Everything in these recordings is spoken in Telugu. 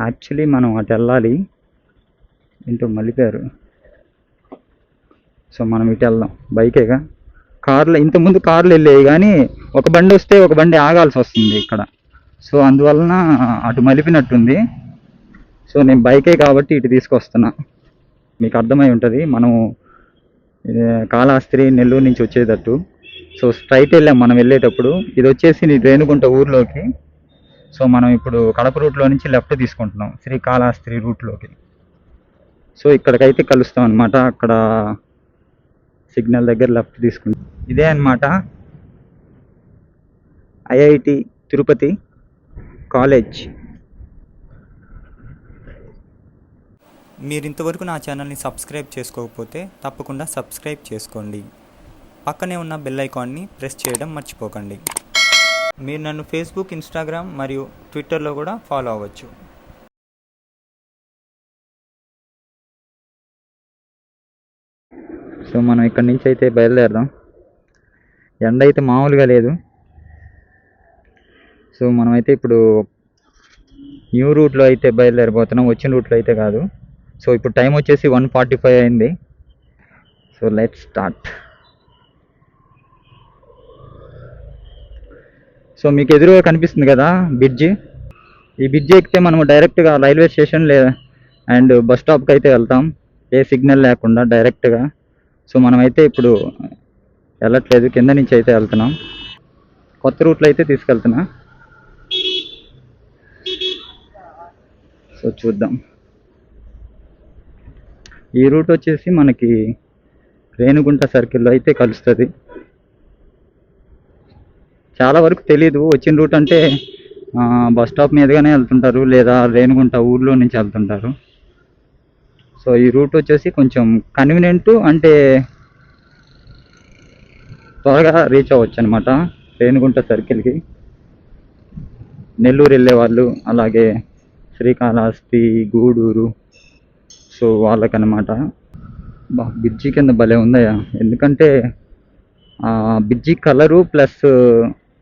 యాక్చువల్లీ మనం అటు వెళ్ళాలి, ఏంటో మలిపారు. సో మనం ఇటు వెళ్దాం, బైకేగా. కార్లు ఇంతకుముందు కార్లు వెళ్ళేవి, కానీ ఒక బండి వస్తే ఒక బండి ఆగాల్సి వస్తుంది ఇక్కడ. సో అందువలన అటు మలిపినట్టుంది. సో నేను బైకే కాబట్టి ఇటు తీసుకొస్తున్నా. మీకు అర్థమై ఉంటుంది, మనం కాళహస్తి నెల్లూరు నుంచి వచ్చేటట్టు. సో స్ట్రైట్ వెళ్ళాం మనం వెళ్ళేటప్పుడు. ఇది వచ్చేసి రేణుగుంట ఊర్లోకి. సో మనం ఇప్పుడు కడప రూట్లో నుంచి లెఫ్ట్ తీసుకుంటున్నాం శ్రీకాళహస్తి రూట్లోకి. సో ఇక్కడికైతే కలుస్తాం అనమాట. అక్కడ సిగ్నల్ దగ్గర లెఫ్ట్ తీసుకుంటాం. ఇదే అనమాట ఐఐటి తిరుపతి కాలేజ్. మీరు ఇంతవరకు నా ఛానల్ని సబ్స్క్రైబ్ చేసుకోకపోతే తప్పకుండా సబ్స్క్రైబ్ చేసుకోండి. పక్కనే ఉన్న బెల్ ఐకాన్ని ప్రెస్ చేయడం మర్చిపోకండి. మీరు నన్ను ఫేస్బుక్, ఇన్స్టాగ్రామ్ మరియు ట్విట్టర్లో కూడా ఫాలో అవ్వచ్చు. సో మనం ఇక్కడి నుంచి అయితే బయలుదేరదాం. ఎండ అయితే మామూలుగా లేదు. సో మనమైతే ఇప్పుడు న్యూ రూట్లో అయితే బయలుదేరిపోతున్నాం, వచ్చిన రూట్లో అయితే కాదు. సో ఇప్పుడు టైం వచ్చేసి 1:45 అయింది. So let's start. సో మీకు ఎదురుగా కనిపిస్తుంది కదా బ్రిడ్జి. ఈ బ్రిడ్జి ఎక్కితే మనం డైరెక్ట్గా రైల్వే స్టేషన్ అండ్ బస్ స్టాప్కి అయితే వెళ్తాం, ఏ సిగ్నల్ లేకుండా డైరెక్ట్గా. సో మనమైతే ఇప్పుడు వెళ్ళట్లేదు, కింద నుంచి అయితే వెళ్తున్నాం. కొత్త రూట్లో అయితే తీసుకెళ్తున్నా. సో చూద్దాం. ఈ రూట్ వచ్చేసి మనకి రేణుగుంట సర్కిల్లో అయితే కలుస్తుంది. చాలా వరకు తెలీదు వచ్చిన రూట్ అంటే బస్ స్టాప్ మీదుగానే వెళ్తుంటారు, లేదా రేణుగుంట ఊర్లో నుంచి వెళ్తుంటారు. సో ఈ రూట్ వచ్చేసి కొంచెం కన్వీనియంట్, అంటే త్వరగా రీచ్ అవ్వచ్చు అనమాట రేణుగుంట సర్కిల్కి. నెల్లూరు వెళ్ళే వాళ్ళు, అలాగే శ్రీకాళహస్తి, గూడూరు, సో వాళ్ళకనమాట. బ్రిడ్జి కింద భలే ఉందయ్యా, ఎందుకంటే బ్రిడ్జి కలరు ప్లస్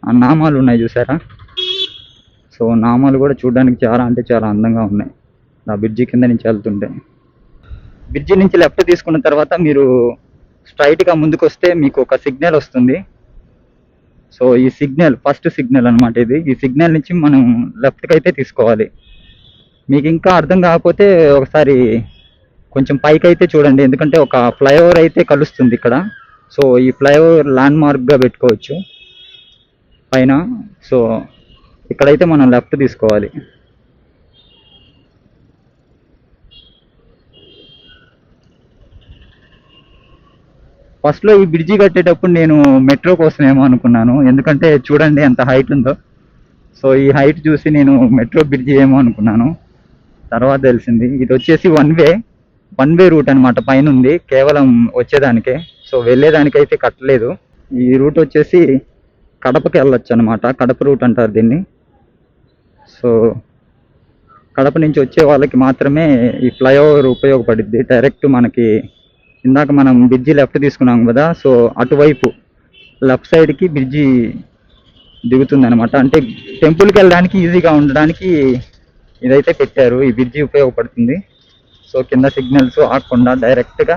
ఆ నామాలు ఉన్నాయి చూసారా. సో నామాలు కూడా చూడడానికి చాలా అంటే చాలా అందంగా ఉన్నాయి ఆ బ్రిడ్జి కింద నుంచి వెళ్తుంటే. బ్రిడ్జి నుంచి లెఫ్ట్ తీసుకున్న తర్వాత మీరు స్ట్రైట్గా ముందుకు వస్తే మీకు ఒక సిగ్నల్ వస్తుంది. సో ఈ సిగ్నల్ ఫస్ట్ సిగ్నల్ అనమాట ఇది. ఈ సిగ్నల్ నుంచి మనం లెఫ్ట్కి అయితే తీసుకోవాలి. మీకు ఇంకా అర్థం కాకపోతే ఒకసారి కొంచెం పైకి అయితే చూడండి, ఎందుకంటే ఒక ఫ్లైఓవర్ అయితే కలుస్తుంది ఇక్కడ. సో ఈ ఫ్లైఓవర్ ల్యాండ్ మార్క్గా పెట్టుకోవచ్చు పైన. సో ఇక్కడైతే మనం లెఫ్ట్ తీసుకోవాలి. ఫస్ట్లో ఈ బ్రిడ్జి కట్టేటప్పుడు నేను మెట్రో కోసమేమో అనుకున్నాను, ఎందుకంటే చూడండి ఎంత హైట్ ఉందో. సో ఈ హైట్ చూసి నేను మెట్రో బ్రిడ్జి ఏమో అనుకున్నాను, తర్వాత తెలిసింది ఇది వచ్చేసి వన్ వే రూట్ అనమాట. పైన ఉంది కేవలం వచ్చేదానికే, సో వెళ్ళేదానికైతే కట్టలేదు. ఈ రూట్ వచ్చేసి కడపకి వెళ్ళొచ్చు అనమాట, కడప రూట్ అంటారు దీన్ని. సో కడప నుంచి వచ్చే వాళ్ళకి మాత్రమే ఈ ఫ్లైఓవర్ ఉపయోగపడుద్ది. డైరెక్ట్ మనకి ఇందాక మనం బ్రిడ్జి లెఫ్ట్ తీసుకున్నాం కదా, సో అటువైపు లెఫ్ట్ సైడ్కి బ్రిడ్జి దిగుతుంది అనమాట. అంటే టెంపుల్కి వెళ్ళడానికి ఈజీగా ఉండడానికి ఇదైతే పెట్టారు, ఈ బ్రిడ్జి ఉపయోగపడుతుంది. సో కింద సిగ్నల్స్ ఆగకుండా డైరెక్ట్గా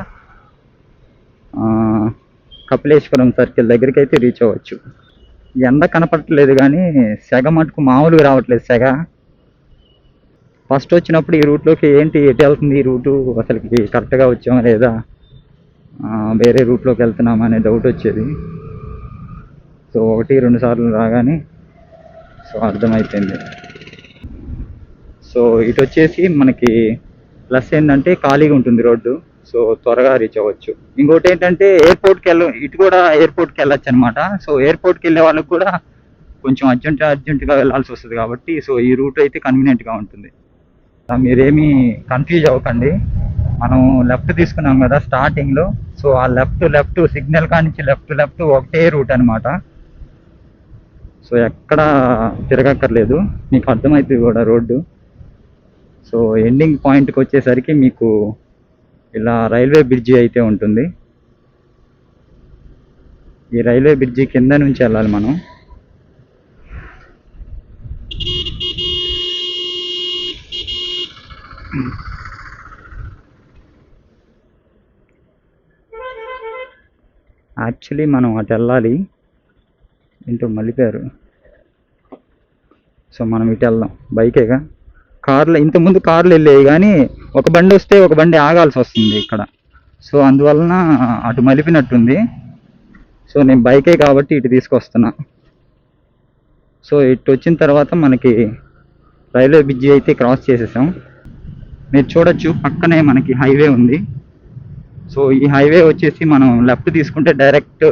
కపిలేశ్వరం సర్కిల్ దగ్గరికి అయితే రీచ్ అవ్వచ్చు. ఎండ కనపడట్లేదు కానీ సెగ మటుకు మామూలుగా రావట్లేదు సెగ. ఫస్ట్ వచ్చినప్పుడు ఈ రూట్లోకి ఏంటి ఎటు వెళ్తుంది ఈ రూటు, అసలుకి కరెక్ట్గా వచ్చామా లేదా, వేరే రూట్లోకి వెళ్తున్నామా అనే డౌట్ వచ్చేది. సో 1-2 సార్లు రాగానే సో అర్థమైపోయింది. సో ఇటు వచ్చేసి మనకి ప్లస్ ఏంటంటే ఖాళీగా ఉంటుంది రోడ్డు, సో త్వరగా రీచ్ అవ్వచ్చు. ఇంకోటి ఏంటంటే ఎయిర్పోర్ట్కి ఇటు కూడా ఎయిర్పోర్ట్కి వెళ్ళొచ్చు అనమాట. సో ఎయిర్పోర్ట్కి వెళ్ళే వాళ్ళకి కూడా కొంచెం అర్జెంటుగా వెళ్ళాల్సి వస్తుంది కాబట్టి సో ఈ రూట్ అయితే కన్వీనియంట్గా ఉంటుంది. మీరేమీ కన్ఫ్యూజ్ అవ్వకండి. మనం లెఫ్ట్ తీసుకున్నాం కదా స్టార్టింగ్లో, సో ఆ లెఫ్ట్ సిగ్నల్ కానించి లెఫ్ట్ ఒకటే రూట్ అనమాట. సో ఎక్కడ తిరగక్కర్లేదు, మీకు అర్థమవుతుంది కూడా రోడ్డు. సో ఎండింగ్ పాయింట్కి వచ్చేసరికి మీకు ఇలా రైల్వే బ్రిడ్జి అయితే ఉంటుంది. ఈ రైల్వే బ్రిడ్జి కింద నుంచి వెళ్ళాలి మనం. యాక్చువల్లీ మనం అటు వెళ్ళాలి, ఏంటో మలిపారు. సో మనం ఇటు వెళ్దాం, బైకేగా. కార్లు ఇంతకుముందు కార్లు వెళ్ళేవి, కానీ ఒక బండి వస్తే ఒక బండి ఆగాల్సి వస్తుంది ఇక్కడ. సో అందువలన అటు మలిపినట్టుంది. సో నేను బైకే కాబట్టి ఇటు తీసుకొస్తున్నా. సో ఇటు వచ్చిన తర్వాత మనకి రైల్వే బ్రిడ్జి అయితే క్రాస్ చేసేసాం. మీరు చూడొచ్చు పక్కనే మనకి హైవే ఉంది. సో ఈ హైవే వచ్చేసి మనం లెఫ్ట్ తీసుకుంటే డైరెక్ట్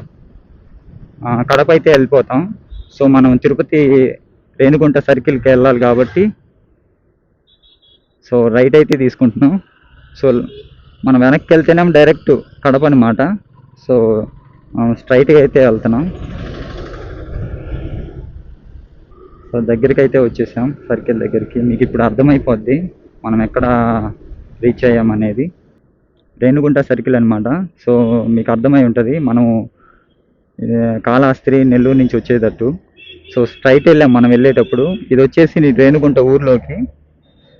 కడప అయితే వెళ్ళిపోతాం. సో మనం తిరుపతి రేణిగుంట సర్కిల్కి వెళ్ళాలి కాబట్టి సో రైట్ అయితే తీసుకుంటున్నాం. సో మనం వెనక్కి వెళ్తేనేమో డైరెక్ట్ కడప అనమాట. సో స్ట్రైట్గా అయితే వెళ్తున్నాం. సో దగ్గరికి అయితే వచ్చేసాం, సర్కిల్ దగ్గరికి. మీకు ఇప్పుడు అర్థమైపోద్ది మనం ఎక్కడ రీచ్ అయ్యామనేది. రేణిగుంట సర్కిల్ అనమాట. సో మీకు అర్థమై ఉంటుంది మనం కాళహస్తి నెల్లూరు నుంచి వచ్చేటట్టు. సో స్ట్రైట్ వెళ్ళాం మనం వెళ్ళేటప్పుడు. ఇది వచ్చేసి రేణిగుంట ఊర్లోకి.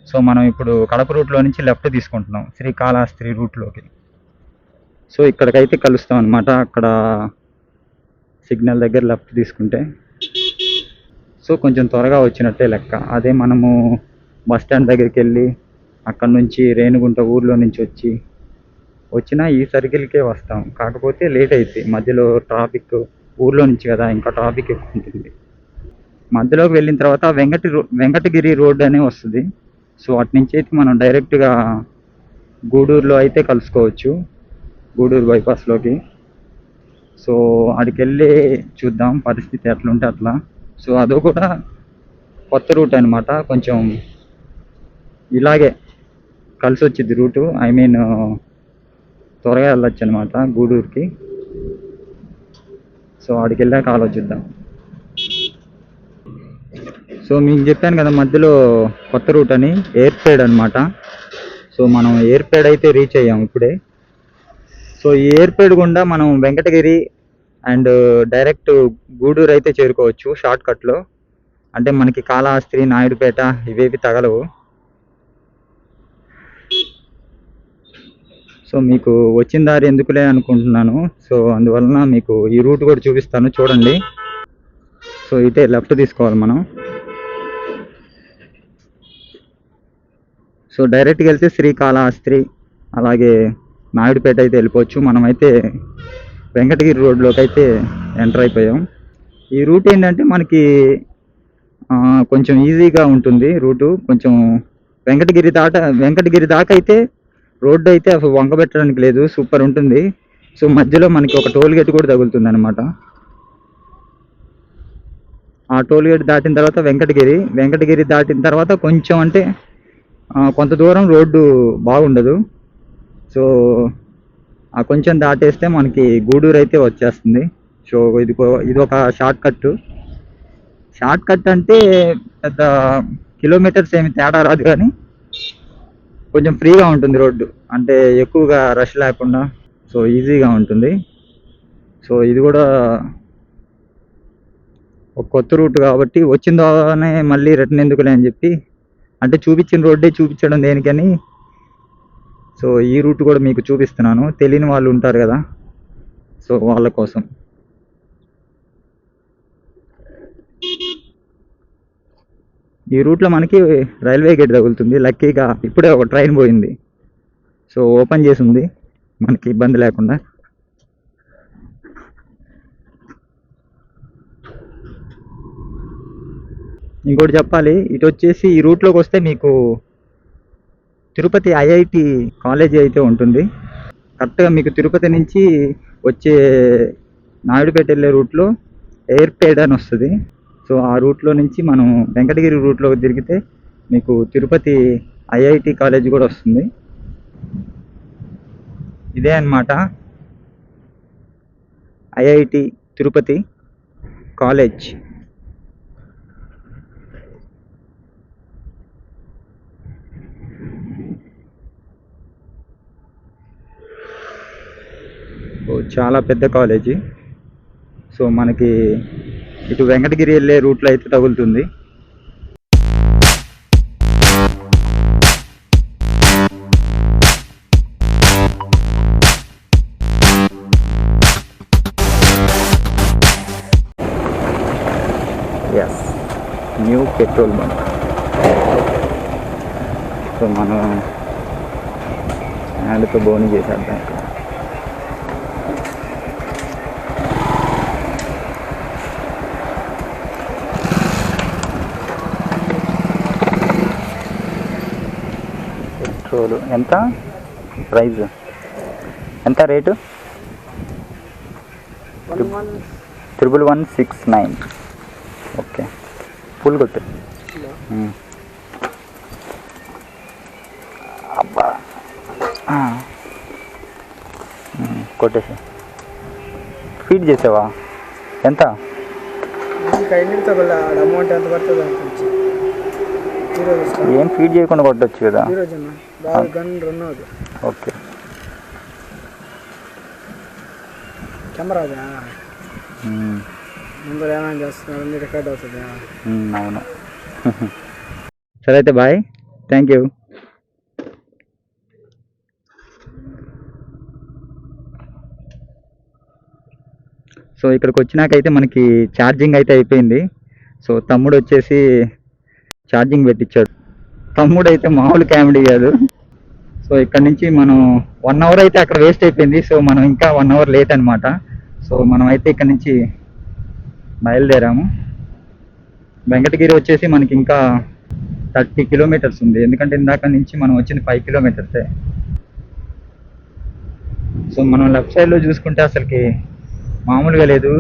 సో మనం ఇప్పుడు కడప రూట్లో నుంచి లెఫ్ట్ తీసుకుంటున్నాం శ్రీకాళహస్తి రూట్లోకి. సో ఇక్కడికైతే కలుస్తాం అనమాట. అక్కడ సిగ్నల్ దగ్గర లెఫ్ట్ తీసుకుంటే సో కొంచెం త్వరగా వచ్చినట్టే లెక్క. అదే మనము బస్ స్టాండ్ దగ్గరికి వెళ్ళి అక్కడ నుంచి రేణిగుంట ఊర్లో నుంచి వచ్చినా ఈ సర్కిల్కే వస్తాం. కాకపోతే లేట్ అవుతుంది, మధ్యలో ట్రాఫిక్. ఊర్లో నుంచి కదా, ఇంకా ట్రాఫిక్ ఎక్కువ ఉంటుంది. మధ్యలోకి వెళ్ళిన తర్వాత వెంకటగిరి రోడ్ అనే వస్తుంది. సో అటు నుంచి అయితే మనం డైరెక్ట్గా గూడూరులో అయితే కలుసుకోవచ్చు, గూడూరు బైపాస్లోకి. సో అక్కడికి వెళ్ళి చూద్దాం పరిస్థితి ఎట్లుంటే అట్లా. సో అదో కూడా కొత్త రూట్ అనమాట, కొంచెం ఇలాగే కలిసి వచ్చింది రూటు. ఐ మీన్ త్వరగా వెళ్ళొచ్చు అనమాట గూడూరుకి. సో అక్కడికి వెళ్ళాక ఆలోచిద్దాం. సో మీకు చెప్పాను కదా మధ్యలో కొత్త రూట్ అని, ఎయిర్పేడ్ అనమాట. సో మనం ఎయిర్పేడ్ అయితే రీచ్ అయ్యాం ఇప్పుడే. సో ఈ ఎయిర్పేడ్ గుండా మనం వెంకటగిరి అండ్ డైరెక్ట్ గూడూరు అయితే చేరుకోవచ్చు షార్ట్కట్లో. అంటే మనకి కాళహస్తి, నాయుడుపేట ఇవేవి తగలవు. సో మీకు వచ్చిన దారి ఎందుకులే అనుకుంటున్నాను. సో అందువలన మీకు ఈ రూట్ కూడా చూపిస్తాను, చూడండి. సో ఇటే లెఫ్ట్ తీసుకోవాలి మనం. సో డైరెక్ట్గా వెళ్తే శ్రీకాళహస్తి అలాగే నాయుడుపేట అయితే వెళ్ళిపోవచ్చు. మనమైతే వెంకటగిరి రోడ్లోకి అయితే ఎంటర్ అయిపోయాం. ఈ రూట్ ఏంటంటే మనకి కొంచెం ఈజీగా ఉంటుంది రూటు. కొంచెం వెంకటగిరి దాకా అయితే రోడ్డు అయితే అసలు వంకబెట్టడానికి లేదు, సూపర్ ఉంటుంది. సో మధ్యలో మనకి ఒక టోల్ గేట్ కూడా తగులుతుంది అనమాట. ఆ టోల్ గేట్ దాటిన తర్వాత వెంకటగిరి దాటిన తర్వాత కొంచెం అంటే కొంత దూరం రోడ్డు బాగుండదు. సో ఆ కొంచెం దాటేస్తే మనకి గూడూరు అయితే వచ్చేస్తుంది. సో ఇది ఒక షార్ట్ కట్ అంటే పెద్ద కిలోమీటర్స్ ఏమి తేడా రాదు, కానీ కొంచెం ఫ్రీగా ఉంటుంది రోడ్డు. అంటే ఎక్కువగా రష్ లేకుండా సో ఈజీగా ఉంటుంది. సో ఇది కూడా ఒక కొత్త రూట్ కాబట్టి వచ్చిన ద్వారానే మళ్ళీ రిటర్న్ ఎందుకులే అని చెప్పి, అంటే చూపించిన రోడ్డే చూపించడం దేనికని సో ఈ రూట్ కూడా మీకు చూపిస్తున్నాను. తెలియని వాళ్ళు ఉంటారు కదా, సో వాళ్ళ కోసం. ఈ రూట్లో మనకి రైల్వే గేట్ తగులుతుంది. లక్కీగా ఇప్పుడే ఒక ట్రైన్ పోయింది, సో ఓపెన్ చేసి ఉంది మనకి ఇబ్బంది లేకుండా. ఇంకోటి చెప్పాలి, ఇటు వచ్చేసి ఈ రూట్లోకి వస్తే మీకు తిరుపతి ఐఐటి కాలేజీ అయితే ఉంటుంది. కరెక్ట్గా మీకు తిరుపతి నుంచి వచ్చే నాయుడుపేట వెళ్ళే రూట్లో ఎయిర్పేడ్ అని వస్తుంది. సో ఆ రూట్లో నుంచి మనం వెంకటగిరి రూట్లోకి తిరిగితే మీకు తిరుపతి ఐఐటి కాలేజీ కూడా వస్తుంది. ఇదే అన్నమాట ఐఐటి తిరుపతి కాలేజ్. చాలా పెద్ద కాలేజీ. సో మనకి ఇటు వెంకటగిరి వెళ్ళే రూట్లో అయితే తగులుతుంది. Petrol bunk. సో మనం హ్యాండ్తో బోని చేసేద్దాం ఇక్కడ. పెట్రోల్ ఎంత ప్రైస్, ఎంత రేటు? 1169. ఓకే, ఫుల్ కొట్టు. అబ్బా కొట్టేసి ఫీడ్ చేసావా? ఎంత? అమౌంట్ ఎంత పడుతుంది? ఏం ఫీడ్ చేయకుండా కొట్టచ్చు కదా. ఓకే, కెమెరా ముందర ఏమైనా చేస్తున్నారు, రికార్డ్ అవుతుంది. అవును. సరే అయితే బాయ్, థ్యాంక్ యూ. సో ఇక్కడికి వచ్చినాకైతే మనకి ఛార్జింగ్ అయితే అయిపోయింది. సో తమ్ముడు వచ్చేసి ఛార్జింగ్ పెట్టించాడు. తమ్ముడు అయితే మామూలు కామెడీ కాదు. సో ఇక్కడ నుంచి మనం 1 అవర్ అయితే అక్కడ వేస్ట్ అయిపోయింది. సో మనం ఇంకా 1 అవర్ లేట్ అనమాట. సో మనం అయితే ఇక్కడ నుంచి బయలుదేరాము. వెంకటగిరి వచ్చేసి మనకి ఇంకా 30 కిలోమీటర్స్ ఉంది, ఎందుకంటే ఇందాక నుంచి మనం వచ్చింది 5 కిలోమీటర్సే. సో మనం లెఫ్ట్ సైడ్లో చూసుకుంటే అసలుకి మామూలుగా లేదు,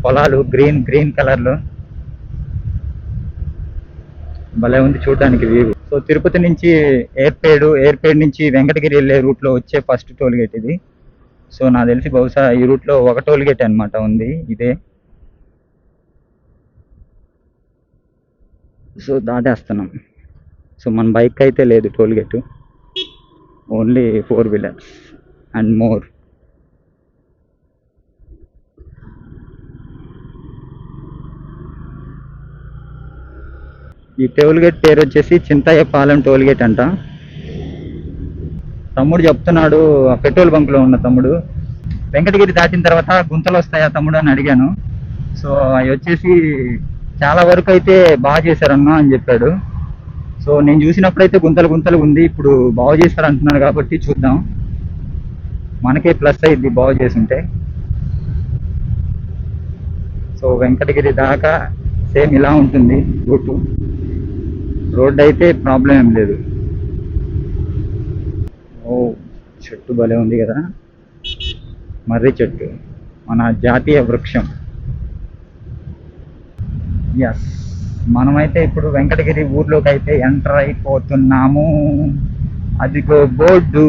పొలాలు గ్రీన్ కలర్లో భలే ఉంది చూడడానికి వ్యూ. సో తిరుపతి నుంచి ఎయిర్పేడ్ నుంచి వెంకటగిరి వెళ్ళే రూట్లో వచ్చే ఫస్ట్ టోల్ గేట్ ఇది. సో నాకు తెలిసి బహుశా ఈ రూట్లో ఒక టోల్ గేట్ అనమాట ఉంది ఇదే. సో దాటేస్తున్నాం. సో మన బైక్ అయితే లేదు toll gate, only 4 wheelers and more. ఈ టోల్ గేట్ పేరు వచ్చేసి చింతయ్యపాలెం టోల్ గేట్ అంట. తమ్ముడు చెప్తున్నాడు, ఆ పెట్రోల్ బంక్లో ఉన్న తమ్ముడు, వెంకటగిరి దాటిన తర్వాత గుంతలు వస్తాయా తమ్ముడు అని అడిగాను. సో అవి వచ్చేసి చాలా వరకు అయితే బాగా చేశారన్నా అని చెప్పాడు. సో నేను చూసినప్పుడైతే గుంతలు ఉంది, ఇప్పుడు బాగు చేస్తారు అంటున్నారు కాబట్టి చూద్దాం, మనకే ప్లస్ అయింది బాగు చేసుంటే. సో వెంకటగిరి దాకా సేమ్ ఇలా ఉంటుంది రూటు. రోడ్ అయితే ప్రాబ్లం ఏం లేదు. ఓ చెట్టు భలే ఉంది కదా, మర్రి చెట్టు, మన జాతీయ వృక్షం. ఎస్, మనమైతే ఇప్పుడు వెంకటగిరి ఊర్లోకి అయితే ఎంటర్ అయిపోతున్నాము. అదిగో board,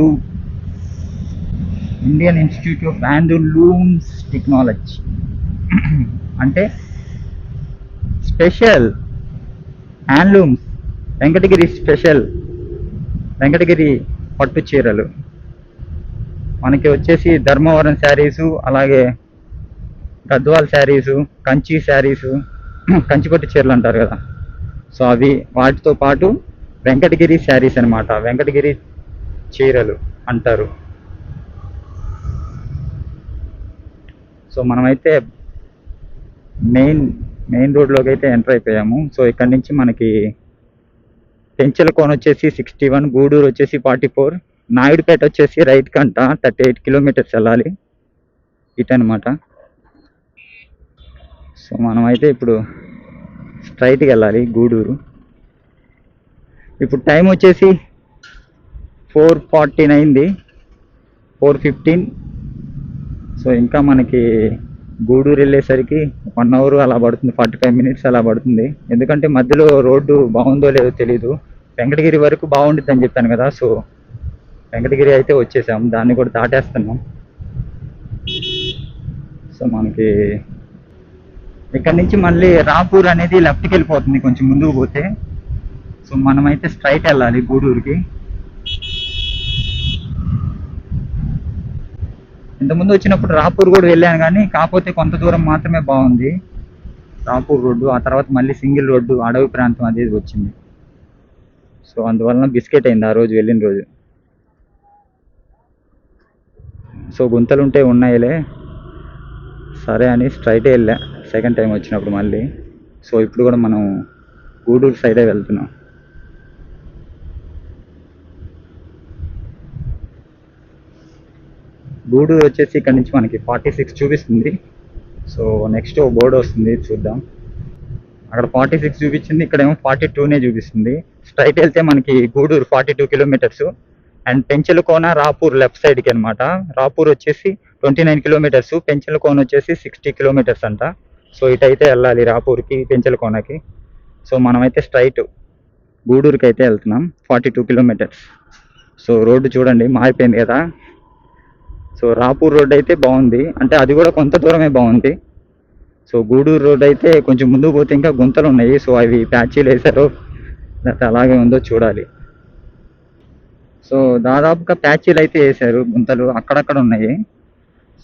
Indian institute of handlooms technology. అంటే special handlooms, Venkatagiri special, Venkatagiri పట్టు చీరలు. మనకి వచ్చేసి ధర్మవరం శారీసు, అలాగే గద్వాల్ శారీసు, కంచి శారీసు, కంచిపట్టు చీరలు అంటారు కదా, సో అవి, వాటితో పాటు వెంకటగిరి శారీస్ అనమాట, వెంకటగిరి చీరలు అంటారు. సో మనమైతే మెయిన్ రోడ్లోకి అయితే ఎంటర్ అయిపోయాము. సో ఇక్కడ నుంచి మనకి పెంచలకోన వచ్చేసి 61, గూడూరు వచ్చేసి 44, నాయుడుపేట వచ్చేసి రైట్ కంట 38 కిలోమీటర్స్ వెళ్ళాలి ఇటనమాట. సో మనమైతే ఇప్పుడు స్ట్రైట్కి వెళ్ళాలి గూడూరు. ఇప్పుడు టైం వచ్చేసి 4:49 అయింది, 4:15. సో ఇంకా మనకి గూడూరు వెళ్ళేసరికి 1 అవర్ అలా పడుతుంది, 45 మినిట్స్ అలా పడుతుంది. ఎందుకంటే మధ్యలో రోడ్డు బాగుందో లేదో తెలీదు. వెంకటగిరి వరకు బాగుంటుంది అని చెప్పాను కదా, సో వెంకటగిరి అయితే వచ్చేసాం, దాన్ని కూడా దాటేస్తున్నాం. సో మనకి ఇక్కడ నుంచి మళ్ళీ రాపూర్ అనేది లెఫ్ట్కి వెళ్ళిపోతుంది కొంచెం ముందుకు పోతే. సో మనమైతే స్ట్రైట్ వెళ్ళాలి గూడూరుకి. ఇంతకుముందు వచ్చినప్పుడు రాపూర్ కూడా వెళ్ళాను, కానీ కాకపోతే కొంత దూరం మాత్రమే బాగుంది రాపూర్ రోడ్డు. ఆ తర్వాత మళ్ళీ సింగిల్ రోడ్డు, అడవి ప్రాంతం అనేది వచ్చింది. సో అందువలన బిస్కెట్ అయింది ఆ రోజు వెళ్ళిన రోజు. సో గుంతలుంటే ఉన్నాయిలే సరే అని స్ట్రైటే వెళ్ళా సెకండ్ టైం వచ్చినప్పుడు మళ్ళీ. సో ఇప్పుడు కూడా మనం గూడూరు సైడే వెళ్తున్నాం. గూడూరు వచ్చేసి ఇక్కడ నుంచి మనకి 46 చూపిస్తుంది. సో నెక్స్ట్ బోర్డు వస్తుంది, చూద్దాం. అక్కడ 46 చూపించింది, ఇక్కడేమో 42నే చూపిస్తుంది. స్ట్రైట్ వెళ్తే మనకి Gudur 42 kilometres. And Penchalakona Rapur left సైడ్కి అనమాట. రాపూర్ వచ్చేసి 29 కిలోమీటర్స్, పెంచలకోన వచ్చేసి 60 కిలోమీటర్స్ అంట. సో ఇటైతే వెళ్ళాలి రాపూర్కి, పెంచలకోనకి. సో మనమైతే స్ట్రైట్ గూడూరుకి అయితే వెళ్తున్నాం, 42 కిలోమీటర్స్. సో రోడ్డు చూడండి మారిపోయింది కదా. సో రాపూర్ రోడ్ అయితే బాగుంది, అంటే అది కూడా కొంత దూరమే బాగుంది. సో గూడూరు రోడ్ అయితే కొంచెం ముందుకు పోతే ఇంకా గుంతలు ఉన్నాయి. సో అవి ప్యాచీలు వేసారో లేకపోతే అలాగే ఉందో చూడాలి. సో దాదాపుగా ప్యాచీలు అయితే వేసారు, గుంతలు అక్కడక్కడ ఉన్నాయి.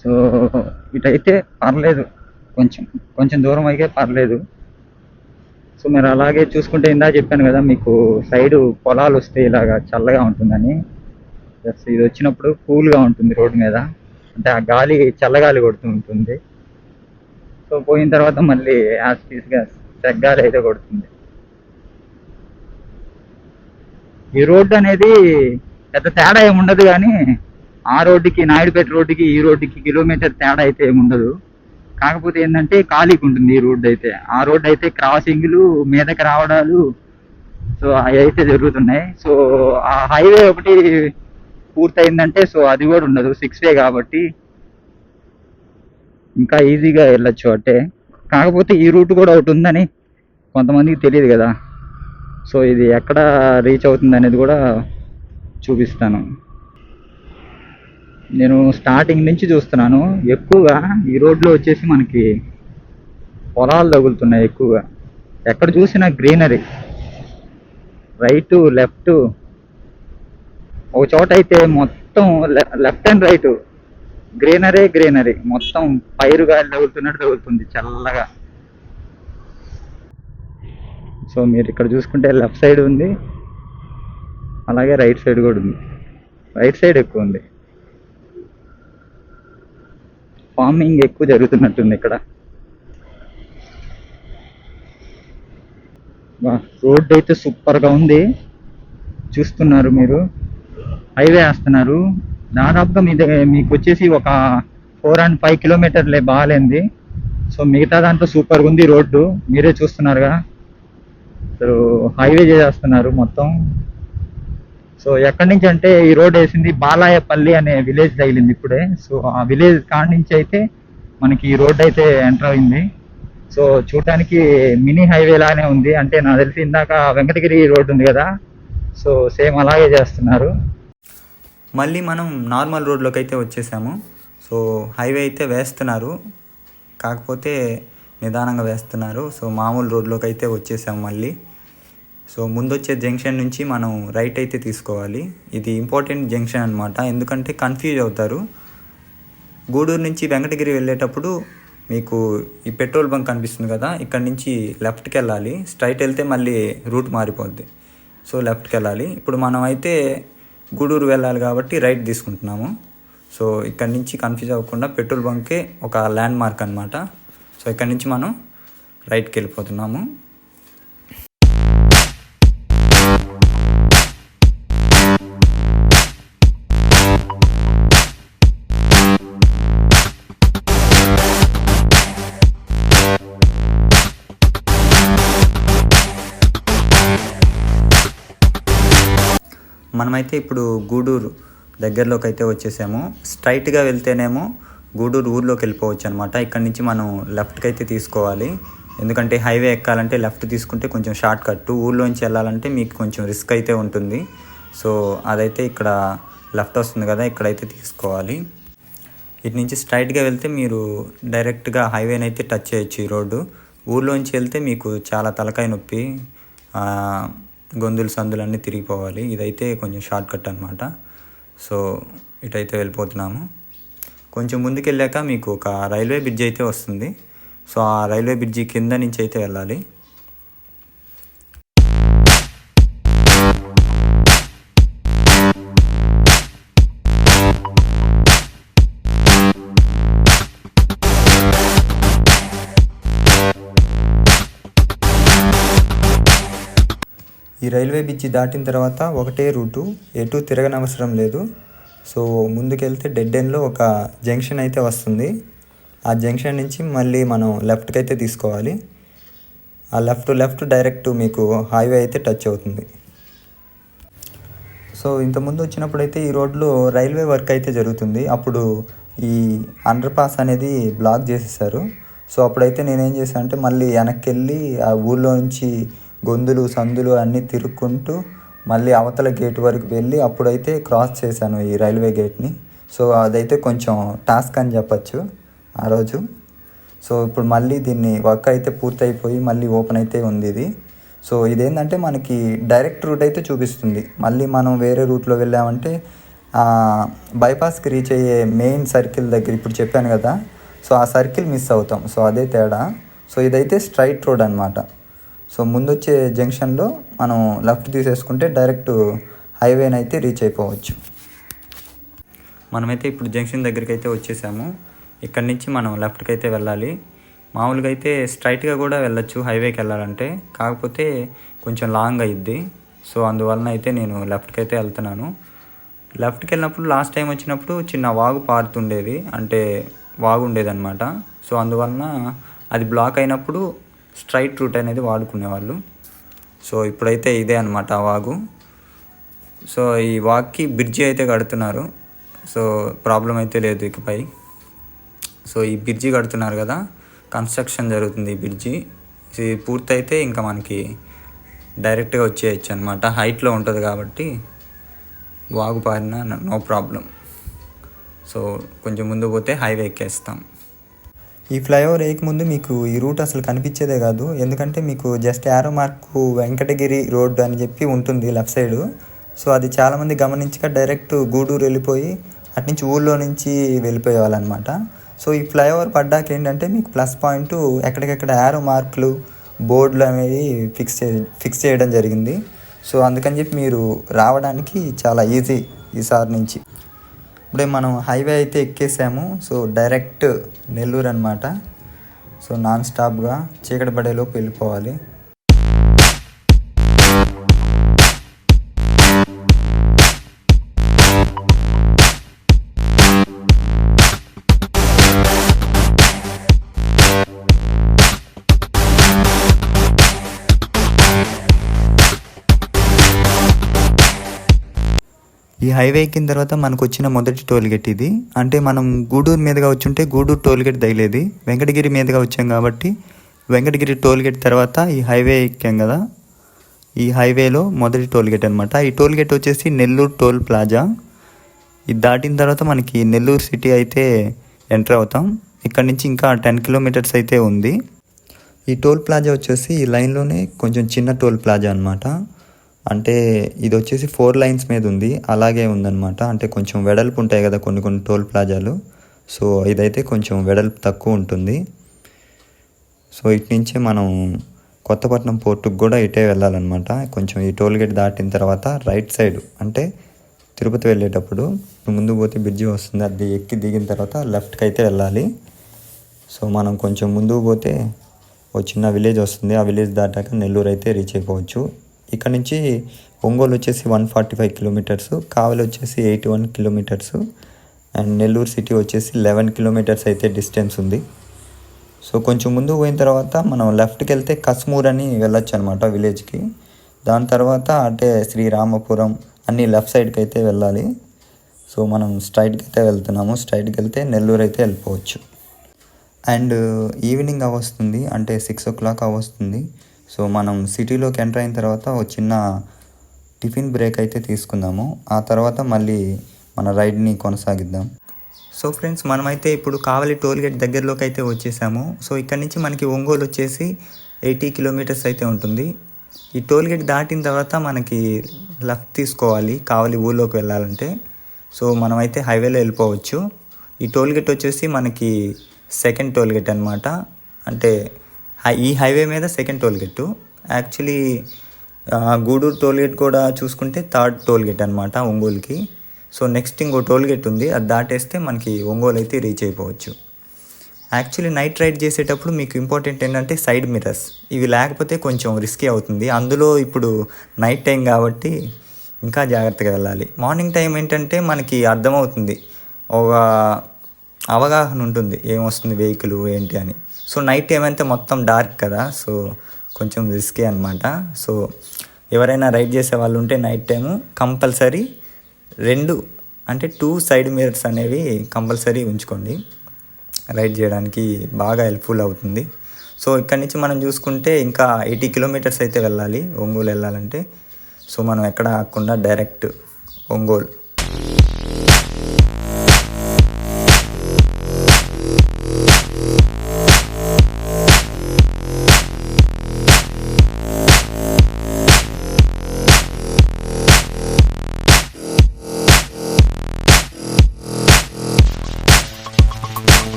సో ఇటైతే పర్లేదు, కొంచెం కొంచెం దూరం అయితే పర్లేదు. సో మీరు అలాగే చూసుకుంటే ఇందా చెప్పాను కదా మీకు సైడు పొలాలు వస్తే ఇలాగా చల్లగా ఉంటుందని. జస్ట్ ఇది వచ్చినప్పుడు కూల్గా ఉంటుంది రోడ్డు మీద, అంటే ఆ గాలి చల్లగాలి కొడుతూ ఉంటుంది. సో పోయిన తర్వాత మళ్ళీ యాజ్ పీస్గా సెగ్గాలి అయితే కొడుతుంది. ఈ రోడ్డు అనేది పెద్ద తేడా ఏమి ఉండదు, కానీ ఆ రోడ్డుకి నాయుడుపేట రోడ్డుకి ఈ రోడ్డుకి కిలోమీటర్ తేడా అయితే ఏమి ఉండదు. కాకపోతే ఏంటంటే ఖాళీకి ఉంటుంది ఈ రోడ్డు అయితే. ఆ రోడ్డు అయితే క్రాసింగ్లు, మీదకి రావడాలు, సో అవి అయితే జరుగుతున్నాయి. సో ఆ హైవే ఒకటి పూర్తయిందంటే సో అది కూడా ఉండదు, 6 వే కాబట్టి ఇంకా ఈజీగా వెళ్ళొచ్చు అంటే. కాకపోతే ఈ రూట్ కూడా ఒకటి ఉందని కొంతమందికి తెలియదు కదా. సో ఇది ఎక్కడ రీచ్ అవుతుంది అనేది కూడా చూపిస్తాను. నేను స్టార్టింగ్ నుంచి చూస్తున్నాను, ఎక్కువగా ఈ రోడ్లో వచ్చేసి మనకి పొలాలు తగులుతున్నాయి ఎక్కువగా. ఎక్కడ చూసినా గ్రీనరీ, రైటు లెఫ్ట్. ఒక చోట అయితే మొత్తం లెఫ్ట్ అండ్ రైట్ గ్రీనరీ, మొత్తం పైరు గాలి తగులుతున్నట్టు తగులుతుంది చల్లగా. సో మీరు ఇక్కడ చూసుకుంటే లెఫ్ట్ సైడ్ ఉంది, అలాగే రైట్ సైడ్ కూడా ఉంది. రైట్ సైడ్ ఎక్కువ ఉంది, ఫార్మింగ్ ఎక్కువ జరుగుతున్నట్టుంది ఇక్కడ. రోడ్ అయితే సూపర్గా ఉంది, చూస్తున్నారు మీరు. హైవే వేస్తున్నారు దాదాపుగా మీకు వచ్చేసి ఒక 4 and 5 కిలోమీటర్లే బాగాలేంది. సో మిగతా దాంట్లో సూపర్గా ఉంది రోడ్డు, మీరే చూస్తున్నారుగా. సో హైవే చేస్తున్నారు మొత్తం. సో ఎక్కడి నుంచి అంటే ఈ రోడ్ వేసింది బాలాయపల్లి అనే విలేజ్ తగిలింది ఇప్పుడే. సో ఆ విలేజ్ కాడి నుంచి అయితే మనకి ఈ రోడ్ అయితే ఎంటర్ అయింది. సో చూడటానికి మినీ హైవే లానే ఉంది, అంటే నాకు తెలిసి ఇందాక వెంకటగిరి రోడ్ ఉంది కదా, సో సేమ్ అలాగే చేస్తున్నారు. మళ్ళీ మనం నార్మల్ రోడ్లోకి అయితే వచ్చేసాము. సో హైవే అయితే వేస్తున్నారు, కాకపోతే నిదానంగా వేస్తున్నారు. సో మామూలు రోడ్లోకి అయితే వచ్చేసాము మళ్ళీ. సో ముందు వచ్చే జంక్షన్ నుంచి మనం రైట్ అయితే తీసుకోవాలి. ఇది ఇంపార్టెంట్ జంక్షన్ అనమాట, ఎందుకంటే కన్ఫ్యూజ్ అవుతారు. గూడూరు నుంచి వెంకటగిరి వెళ్ళేటప్పుడు మీకు ఈ పెట్రోల్ బంక్ కనిపిస్తుంది కదా, ఇక్కడ నుంచి లెఫ్ట్కి వెళ్ళాలి. స్ట్రైట్ వెళ్తే మళ్ళీ రూట్ మారిపోద్ది, సో లెఫ్ట్కి వెళ్ళాలి. ఇప్పుడు మనం అయితే గూడూరు వెళ్ళాలి కాబట్టి రైట్ తీసుకుంటున్నాము. సో ఇక్కడ నుంచి కన్ఫ్యూజ్ అవ్వకుండా పెట్రోల్ బంకే ఒక ల్యాండ్ మార్క్ అనమాట. సో ఇక్కడ నుంచి మనం రైట్కి వెళ్ళిపోతున్నాము. మనమైతే ఇప్పుడు గూడూరు దగ్గరలోకి అయితే వచ్చేసాము. స్ట్రైట్గా వెళ్తేనేమో గూడూరు ఊర్లోకి వెళ్ళిపోవచ్చు అనమాట. ఇక్కడ నుంచి మనం లెఫ్ట్కి అయితే తీసుకోవాలి, ఎందుకంటే హైవే ఎక్కాలంటే లెఫ్ట్ తీసుకుంటే కొంచెం షార్ట్ కట్. ఊర్లోంచి వెళ్ళాలంటే మీకు కొంచెం రిస్క్ అయితే ఉంటుంది. సో అదైతే ఇక్కడ లెఫ్ట్ వస్తుంది కదా, ఇక్కడైతే తీసుకోవాలి. ఇటు నుంచి స్ట్రైట్గా వెళ్తే మీరు డైరెక్ట్గా హైవేని అయితే టచ్ చేయొచ్చు ఈ రోడ్డు. ఊర్లోంచి వెళ్తే మీకు చాలా తలకాయ నొప్పి, గొంతులు సందులు అన్నీ తిరిగిపోవాలి. ఇదైతే కొంచెం షార్ట్ కట్ అనమాట. సో ఇటైతే వెళ్ళిపోతున్నాము. కొంచెం ముందుకు వెళ్ళాక మీకు ఒక రైల్వే బ్రిడ్జ్ అయితే వస్తుంది. సో ఆ రైల్వే బ్రిడ్జి కింద నుంచి అయితే వెళ్ళాలి. ఈ రైల్వే బ్రిడ్జి దాటిన తర్వాత ఒకటే రూటు, ఎటు తిరగనవసరం లేదు. సో ముందుకెళ్తే డెడ్ ఎండ్లో ఒక జంక్షన్ అయితే వస్తుంది. ఆ జంక్షన్ నుంచి మళ్ళీ మనం లెఫ్ట్కి అయితే తీసుకోవాలి. ఆ లెఫ్ట్ డైరెక్ట్ మీకు హైవే అయితే టచ్ అవుతుంది. సో ఇంతకుముందు వచ్చినప్పుడు అయితే ఈ రోడ్లో రైల్వే వర్క్ అయితే జరుగుతుంది. అప్పుడు ఈ అండర్ పాస్ అనేది బ్లాక్ చేసేసారు. సో అప్పుడైతే నేనేం చేశాను అంటే మళ్ళీ వెనక్కి వెళ్ళి ఆ ఊళ్ళో నుంచి గొంతులు సందులు అన్నీ తిరుక్కుంటూ మళ్ళీ అవతల గేట్ వరకు వెళ్ళి అప్పుడైతే క్రాస్ చేశాను ఈ రైల్వే గేట్ని. సో అదైతే కొంచెం టాస్క్ అని చెప్పచ్చు ఆ రోజు. సో ఇప్పుడు మళ్ళీ దీన్ని వర్క్ అయితే పూర్తయిపోయి మళ్ళీ ఓపెన్ అయితే ఉంది ఇది. సో ఇదేంటంటే మనకి డైరెక్ట్ రూట్ అయితే చూపిస్తుంది. మళ్ళీ మనం వేరే రూట్లో వెళ్ళామంటే బైపాస్కి రీచ్ అయ్యే మెయిన్ సర్కిల్ దగ్గర ఇప్పుడు చెప్పాను కదా, సో ఆ సర్కిల్ మిస్ అవుతాం. సో అదే తేడా. సో ఇదైతే స్ట్రైట్ రోడ్ అనమాట. సో ముందు వచ్చే జంక్షన్లో మనం లెఫ్ట్ తీసేసుకుంటే డైరెక్ట్ హైవేని అయితే రీచ్ అయిపోవచ్చు. మనమైతే ఇప్పుడు జంక్షన్ దగ్గరికి అయితే వచ్చేసాము. ఇక్కడ నుంచి మనం లెఫ్ట్కి అయితే వెళ్ళాలి. మామూలుగా అయితే స్ట్రైట్గా కూడా వెళ్ళొచ్చు హైవేకి వెళ్ళాలంటే, కాకపోతే కొంచెం లాంగ్ అయ్యిద్ది. సో అందువలన అయితే నేను లెఫ్ట్కి అయితే వెళ్తున్నాను. లెఫ్ట్కి వెళ్ళినప్పుడు లాస్ట్ టైం వచ్చినప్పుడు చిన్న వాగు పారుతుండేది, అంటే వాగు ఉండేదన్నమాట. సో అందువలన అది బ్లాక్ అయినప్పుడు స్ట్రైట్ రూట్ అనేది వాడుకునేవాళ్ళు. సో ఇప్పుడైతే ఇదే అనమాట ఆ వాగు. సో ఈ వాగ్కి బ్రిడ్జి అయితే కడుతున్నారు. సో ప్రాబ్లం అయితే లేదు ఇకపై. సో ఈ బ్రిడ్జి కడుతున్నారు కదా, కన్స్ట్రక్షన్ జరుగుతుంది ఈ బ్రిడ్జి. ఇది పూర్తయితే ఇంకా మనకి డైరెక్ట్గా వచ్చేయచ్చు అనమాట. హైట్లో ఉంటుంది కాబట్టి వాగు పారిన నో ప్రాబ్లం. సో కొంచెం ముందు పోతే హైవే ఎక్కేస్తాం. ఈ ఫ్లైఓవర్ ముందు మీకు ఈ రూట్ అసలు కనిపించేదే కాదు, ఎందుకంటే మీకు just arrow mark Venkatagiri road అని చెప్పి ఉంటుంది లెఫ్ట్ సైడు. సో అది చాలామంది గమనించక డైరెక్ట్ గూడూరు వెళ్ళిపోయి అటు నుంచి ఊళ్ళో నుంచి వెళ్ళిపోయేవాళ్ళనమాట. సో ఈ ఫ్లైఓవర్ పడ్డాక ఏంటంటే మీకు ప్లస్ పాయింట్ ఎక్కడికెక్కడ యారో మార్కులు బోర్డులు అనేవి ఫిక్స్ చేయడం జరిగింది. సో అందుకని చెప్పి మీరు రావడానికి చాలా ఈజీ ఈసారి నుంచి. ఇప్పుడే మనం హైవే అయితే ఎక్కేసాము. సో డైరెక్ట్ నెల్లూరు అనమాట. సో నాన్ స్టాప్గా చీకటి పడేలోపు వెళ్ళిపోవాలి. ఈ హైవే ఎక్కిన తర్వాత మనకు వచ్చిన మొదటి టోల్గేట్ ఇది. అంటే మనం గూడూరు మీదుగా వచ్చుంటే గూడూరు టోల్గేట్ తగిలేది. వెంకటగిరి మీదుగా వచ్చాం కాబట్టి వెంకటగిరి టోల్గేట్ తర్వాత ఈ హైవే ఎక్కాం కదా, ఈ హైవేలో మొదటి టోల్గేట్ అనమాట. ఈ టోల్గేట్ వచ్చేసి నెల్లూరు టోల్ ప్లాజా. ఇది దాటిన తర్వాత మనకి నెల్లూరు సిటీ అయితే ఎంటర్ అవుతాం. ఇక్కడ నుంచి ఇంకా 10 కిలోమీటర్స్ అయితే ఉంది. ఈ టోల్ ప్లాజా వచ్చేసి ఈ లైన్లోనే కొంచెం చిన్న టోల్ ప్లాజా అనమాట. అంటే ఇది వచ్చేసి 4 లైన్స్ మీద ఉంది, అలాగే ఉందన్నమాట. అంటే కొంచెం వెడల్పు ఉంటాయి కదా కొన్ని టోల్ ప్లాజాలు. సో ఇదైతే కొంచెం వెడల్పు తక్కువ ఉంటుంది. సో ఇటు నుంచే మనం కొత్తపట్నం పోర్టుకు కూడా ఇటే వెళ్ళాలన్నమాట. కొంచెం ఈ టోల్ గేట్ దాటిన తర్వాత రైట్ సైడ్ అంటే తిరుపతి వెళ్ళేటప్పుడు ముందు పోతే బ్రిడ్జి వస్తుంది, అది ఎక్కి దిగిన తర్వాత లెఫ్ట్కి అయితే వెళ్ళాలి. సో మనం కొంచెం ముందుకు పోతే ఒక చిన్న విలేజ్ వస్తుంది. ఆ విలేజ్ దాటాక నెల్లూరు అయితే రీచ్ అయిపోవచ్చు. ఇక్కడ నుంచి ఒంగోలు వచ్చేసి 145 కిలోమీటర్స్, కావలి వచ్చేసి 81 కిలోమీటర్స్, అండ్ నెల్లూరు సిటీ వచ్చేసి 11 కిలోమీటర్స్ అయితే డిస్టెన్స్ ఉంది. సో కొంచెం ముందు పోయిన తర్వాత మనం లెఫ్ట్కి వెళ్తే కస్మూర్ అని వెళ్ళొచ్చు అనమాట విలేజ్కి. దాని తర్వాత అంటే శ్రీరామపురం అన్నీ లెఫ్ట్ సైడ్కి అయితే వెళ్ళాలి. సో మనం స్ట్రైట్కి అయితే వెళ్తున్నాము. స్ట్రైట్కి వెళ్తే నెల్లూరు అయితే వెళ్ళిపోవచ్చు. అండ్ ఈవినింగ్ అవస్తుంది, అంటే 6 o'clock అవస్తుంది. సో మనం సిటీలోకి ఎంటర్ అయిన తర్వాత ఒక చిన్న టిఫిన్ బ్రేక్ అయితే తీసుకుందాము. ఆ తర్వాత మళ్ళీ మన రైడ్ని కొనసాగిద్దాం. సో ఫ్రెండ్స్, మనమైతే ఇప్పుడు కావలి టోల్గేట్ దగ్గరలోకి అయితే వచ్చేసాము. సో ఇక్కడ నుంచి మనకి ఒంగోలు వచ్చేసి 80 కిలోమీటర్స్ అయితే ఉంటుంది. ఈ టోల్గేట్ దాటిన తర్వాత మనకి లెఫ్ట్ తీసుకోవాలి కావలి ఊళ్ళోకి వెళ్ళాలంటే. సో మనమైతే హైవేలో వెళ్ళిపోవచ్చు. ఈ టోల్గేట్ వచ్చేసి మనకి సెకండ్ టోల్గేట్ అనమాట. అంటే ఈ హైవే మీద second toll gate. Actually Gudur toll gate కూడా చూసుకుంటే థర్డ్ టోల్గేట్ అనమాట ఒంగోలుకి. సో నెక్స్ట్ ఇంకో టోల్గేట్ ఉంది, అది దాటేస్తే మనకి ఒంగోలు అయితే రీచ్ అయిపోవచ్చు. యాక్చువల్లీ నైట్ రైడ్ చేసేటప్పుడు మీకు ఇంపార్టెంట్ ఏంటంటే సైడ్ మిర్రర్స్. ఇవి లేకపోతే కొంచెం రిస్కీ అవుతుంది. అందులో ఇప్పుడు నైట్ టైం కాబట్టి ఇంకా జాగ్రత్తగా వెళ్ళాలి. మార్నింగ్ టైం ఏంటంటే మనకి అర్థమవుతుంది, ఒక అవగాహన ఉంటుంది ఏమొస్తుంది వెహికల్ ఏంటి అని. సో నైట్ టైం అయితే మొత్తం డార్క్ కదా, సో కొంచెం రిస్కీ అనమాట. సో ఎవరైనా రైడ్ చేసే వాళ్ళు ఉంటే night time compulsory 2 side mirrors అనేవి కంపల్సరీ ఉంచుకోండి. రైడ్ చేయడానికి బాగా హెల్ప్ఫుల్ అవుతుంది. సో ఇక్కడి నుంచి మనం చూసుకుంటే ఇంకా 80 కిలోమీటర్స్ అయితే వెళ్ళాలి ఒంగోలు వెళ్ళాలంటే. సో మనం ఎక్కడ ఆగకుండా డైరెక్ట్ ఒంగోలు.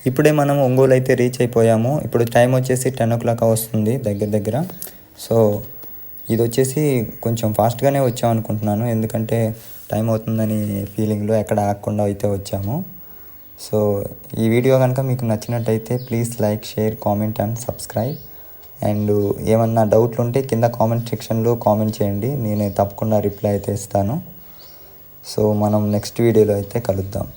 ఇప్పుడే మనం ఒంగోలు అయితే రీచ్ అయిపోయాము. ఇప్పుడు టైం వచ్చేసి 10 o'clock వస్తుంది దగ్గర. సో ఇది వచ్చేసి కొంచెం ఫాస్ట్గానే వచ్చాం అనుకుంటున్నాను, ఎందుకంటే టైం అవుతుందని ఫీలింగ్లో ఎక్కడ ఆగకుండా అయితే వచ్చాము. సో ఈ వీడియో కనుక మీకు నచ్చినట్టయితే please like, share, comment and subscribe. And ఏమన్నా డౌట్లు ఉంటే కింద కామెంట్ సెక్షన్లో కామెంట్ చేయండి, నేను తప్పకుండా రిప్లై అయితే ఇస్తాను. సో మనం నెక్స్ట్ వీడియోలో అయితే కలుద్దాం.